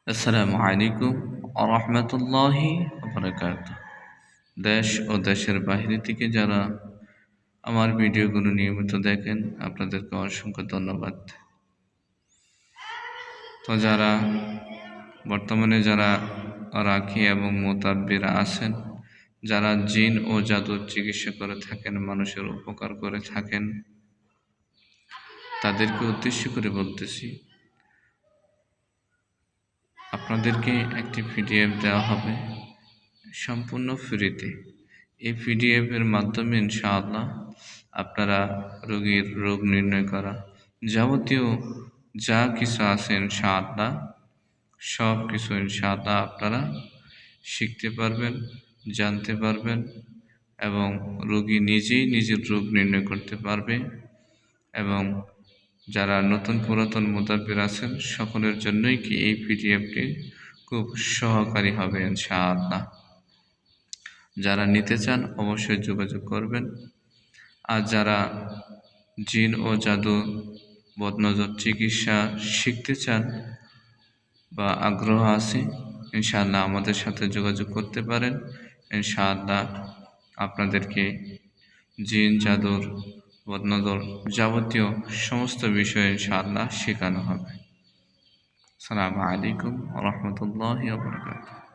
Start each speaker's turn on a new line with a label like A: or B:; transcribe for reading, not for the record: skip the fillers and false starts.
A: আসসালামু আলাইকুম ওয়া রাহমাতুল্লাহি ওয়া বারাকাতুহু। দেশ ও দেশের বাইরে থেকে যারা আমার ভিডিওগুলো নিয়মিত দেখেন, আপনাদেরকে অসংখ্য ধন্যবাদ। তো বর্তমানে যারা রাখি এবং মোতাব্বিরা আছেন, যারা জিন ও জাদুর চিকিৎসা করে থাকেন, মানুষের উপকার করে থাকেন, তাদেরকে উদ্দেশ্য করে বলতেছি, আপনাদেরকে একটি পিডিএফ দেওয়া হবে সম্পূর্ণ ফ্রিতে। এই পিডিএফের মাধ্যমে ইনশাআল্লাহ আপনারা রোগীর রোগ নির্ণয় করা যাবতীয় যা কিছু আছে ইনশাআল্লাহ সব কিছু ইনশাআল্লাহ আপনারা শিখতে পারবেন, জানতে পারবেন এবং রোগী নিজেই নিজের রোগ নির্ণয় করতে পারবে। এবং যারা নতুন পুরাতন মুতাব্বির আছেন সকলের জন্যই কি এই পিডিএফটি খুব সহকারী হবে ইনশাআল্লাহ। যারা নিতে চান অবশ্যই যোগাযোগ করবেন। আর যারা জিন ও জাদু বদনজর চিকিৎসা শিখতে চান বা আগ্রহ আছে, ইনশাআল্লাহ আমাদের সাথে যোগাযোগ করতে পারেন। ইনশাআল্লাহ আপনাদেরকে জিন জাদুর বদনজর যাবতীয় সমস্ত বিষয় ইনশাআল্লাহ শেখানো হবে। আসসালামু আলাইকুম ওয়া রাহমাতুল্লাহি ওয়া বারাকাতুহু।